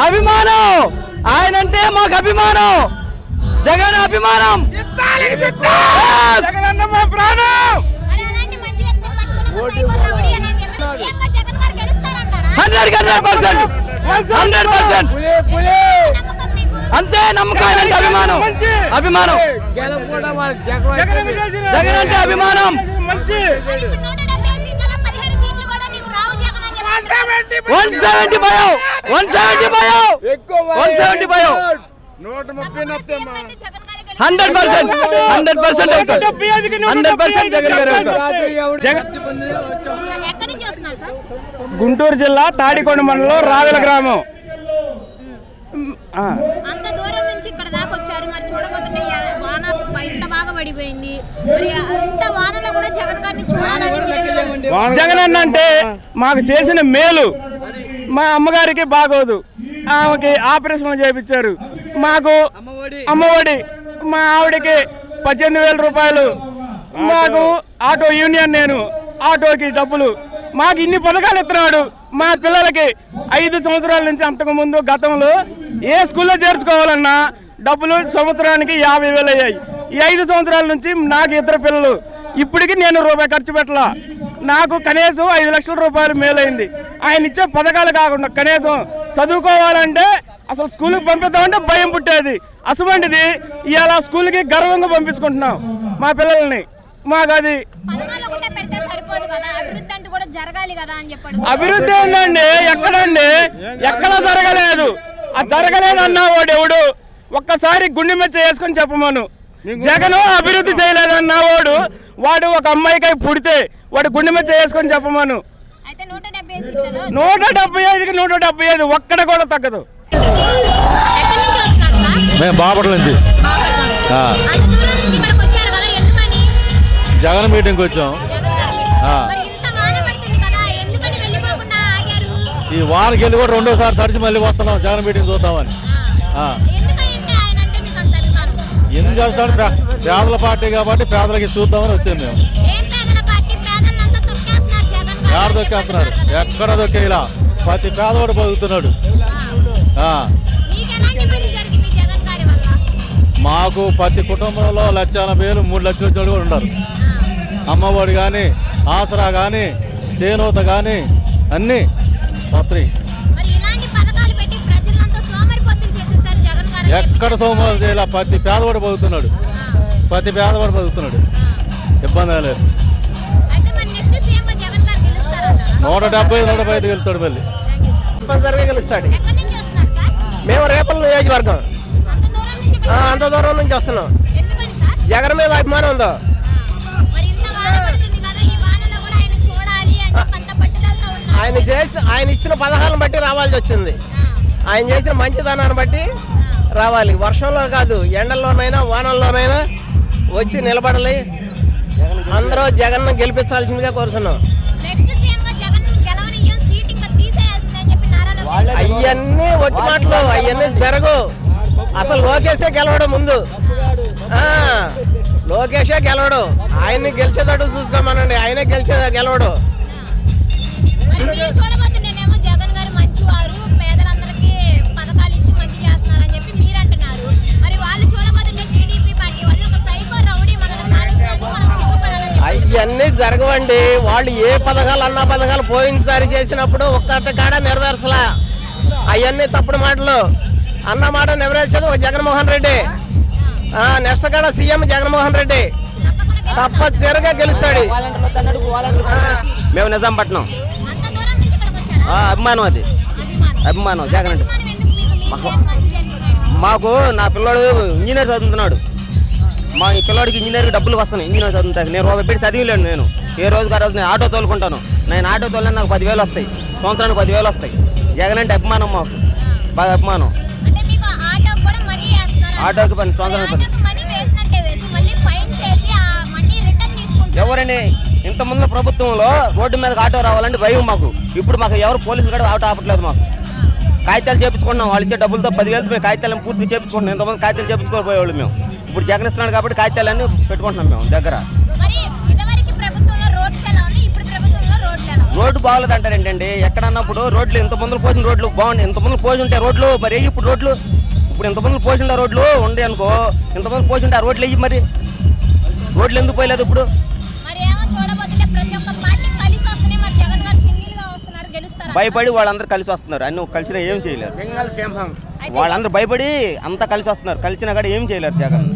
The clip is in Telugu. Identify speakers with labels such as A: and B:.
A: అభిమానం ఆయనంటే మాకు అభిమానం జగన్ అభిమానం
B: జగన్ మా ప్రాణం
A: 100% అంతే నమ్మకం అభిమానం అభిమానం జగన్ అంటే అభిమానం 100% జగన్ గారు
B: గుంటూరు జిల్లా తాడికొండ మండలం రావెల గ్రామం.
C: అంత దూరం నుంచి ఇక్కడ దాకా వచ్చారు. మరి చూడబోతుంటే వాన ఇంత బాగా పడిపోయింది. మరి అంత వానలో కూడా జగన్ గారిని చూడాలని
B: జగన్ అన్న అంటే మాకు చేసిన మేలు. మా అమ్మగారికి బాగోదు, ఆమెకి ఆపరేషన్ చేయించారు. మాకు అమ్మఒడి, మా ఆవిడకి 18,000 రూపాయలు. మాకు ఆటో యూనియన్, నేను ఆటోకి డబ్బులు. మాకు ఇన్ని పథకాలు ఇస్తున్నాడు. మా పిల్లలకి 5 సంవత్సరాల నుంచి అంతకుముందు గతంలో ఏ స్కూల్లో చేర్చుకోవాలన్నా డబ్బులు సంవత్సరానికి 50,000 అయ్యాయి. ఈ 5 సంవత్సరాల నుంచి నాకు 2 పిల్లలు. ఇప్పటికి నేను రూపాయి ఖర్చు పెట్టలా. నాకు కనీసం 5 లక్షల రూపాయలు మేలైంది. ఆయన ఇచ్చే పథకాలు కాకుండా కనీసం చదువుకోవాలంటే అసలు స్కూల్కి పంపిద్దామంటే భయం పుట్టేది. అసమంటిది ఇవాళ స్కూల్కి గర్వంగా పంపించుకుంటున్నాం మా పిల్లల్ని. మాకు అది అభివృద్ధి ఉందండి. ఎక్కడండి? ఎక్కడ జరగలేదు. ఆ జరగలేదు అన్నవాడు ఎవడు? ఒక్కసారి గుండె మెచ్చ వేసుకొని చెప్పమను. జగన్ అభివృద్ధి చేయలేదన్నవాడు వాడు ఒక అమ్మాయికై పుడితే వాడు గుండె మెచ్చ వేసుకొని చెప్పమను. 175కి 175 ఒక్కడ కూడా తగ్గదు.
D: మేము బాపట్ల నుంచి జగన్ మీటింగ్కి వచ్చాం. ఈ వారికి వెళ్ళి కూడా 2వ సారి తడిచి మళ్ళీ వస్తున్నాం జగన్ మీటింగ్ చూద్దామని. ఎందుకు చేస్తాడు? పేదల పార్టీ కాబట్టి పేదలకి చూద్దామని వచ్చాం మేము. ఎవరు దొక్కేస్తున్నారు? ఎక్కడ దొక్కేలా ప్రతి పేదవాడు బతుకుతున్నాడు. మాకు ప్రతి కుటుంబంలో 1,80,000 3 లక్షలు వచ్చినట్టు కూడా ఉన్నారు. అమ్మఒడి కానీ, ఆసరా కానీ, చేనూత కానీ అన్నీ పత్రి. ఎక్కడ సోమవారం చేయాల ప్రతి పేదవాడు బతుకుతున్నాడు. ప్రతి పేదవాడు బతుకుతున్నాడు. ఇబ్బంది లేదు. 170, 175 గెలుస్తాడు మళ్ళీ.
A: తప్పనిసరిగా గెలుస్తాడు. మేము రేపల్ల నియోజకవర్గం అంత దూరం నుంచి వస్తున్నాం. జగన్ మీద అభిమానం ఉందో. ఆయన ఇచ్చిన పథకాలను బట్టి రావాల్సి వచ్చింది. ఆయన చేసిన మంచిదనాన్ని బట్టి రావాలి. వర్షంలో కాదు, ఎండల్లోనైనా వానల్లోనైనా వచ్చి నిలబడాలి. అందరూ జగన్ గెలిపించాల్సిందిగా కోరుతున్నాం. అవన్నీ ఒట్టి మాటలు, అవన్నీ జరగవు. అసలు లోకేషే గెలవడు. ముందు లోకేషే గెలవడు. ఆయన్ని గెలిచేటట్టు చూసుకోమనండి. ఆయనే గెలవడు. అవన్నీ జరగవండి. వాళ్ళు ఏ పథకాలు అన్న పథకాలు పోయినసారి చేసినప్పుడు ఒక్కటి కాడ నెరవేర్చలా. అవన్నీ తప్పుడు మాటలు. అన్న మాట నెరవేర్చేది ఒక జగన్మోహన్ రెడ్డి. నెక్స్ట్ కాడ సీఎం జగన్మోహన్ రెడ్డి తప్పనిసరిగా గెలుస్తాడు.
E: మేము నిజాంపట్నం అభిమానం. అది అభిమానం జగన్ అంటే మాకు. నా పిల్లోడు ఇంజనీర్ చదువుతున్నాడు. మా ఈ పిల్లోడికి ఇంజనీర్కి డబ్బులు వస్తున్నాయి. ఇంజనీర్ చదువుతాను. నేను రూపాయి పెట్టి చదివలేను. నేను ఏ రోజుకి ఆ రోజు నేను ఆటో తోలుకుంటాను. నేను ఆటో తోలిన నాకు 10,000 వస్తాయి. సంవత్సరానికి 10,000 వస్తాయి. జగన్ అంటే అభిమానం మాకు, బాగా అభిమానం. ఆటోకి సంవత్సరానికి ఎవరండి ఇంతకుముందు ప్రభుత్వంలో రోడ్డు మీదకి ఆటో రావాలంటే భయం మాకు. ఇప్పుడు మాకు ఎవరు పోలీసులు కూడా ఆటో ఆపట్లేదు. మాకు కాగితాలు చేపించుకుంటున్నాం. వాళ్ళు ఇచ్చే డబ్బులతో 10,000 మేము కాగితాలను పూర్తిగా చేపించుకుంటున్నాం. ఇంతమంది కాగితాలు చేపించుకోకపోయేవాళ్ళు మేము. ఇప్పుడు జగన్ ఇస్తున్నాడు కాబట్టి కాగితాలన్నీ పెట్టుకుంటున్నాం మేము దగ్గర. రోడ్డు రోడ్డు బాగోలేదు అంటారు ఏంటండి? ఎక్కడన్నప్పుడు రోడ్లు ఇంతమందులు పోసిన రోడ్లు బాగుండే, ఇంతమందులు పోసి ఉంటే రోడ్లు మరి ఇప్పుడు రోడ్లు ఇప్పుడు ఇంతమందులు పోసి ఉండే రోడ్లు ఉండే అనుకో, ఇంతమంది పోసి ఉంటే ఆ రోడ్లు వెయ్యి, మరి రోడ్లు ఎందుకు పోయలేదు ఇప్పుడు?
C: మరి ఏమో చూడబోతుంటే ప్రతి ఒక్క పార్టీ కలిసి వస్తున్నాయి, మరి జగన్ గారు సింగిల్ గా వస్తున్నారు, గెలుస్తారు.
E: భయపడి వాళ్ళందరూ కలిసి వస్తున్నారు, అన్ని కలిసినా ఏం చేయలేరు. వాళ్ళందరూ భయపడి అంతా కలిసి వస్తున్నారు, కలిసినా కూడా ఏం చేయలేరు జగన్.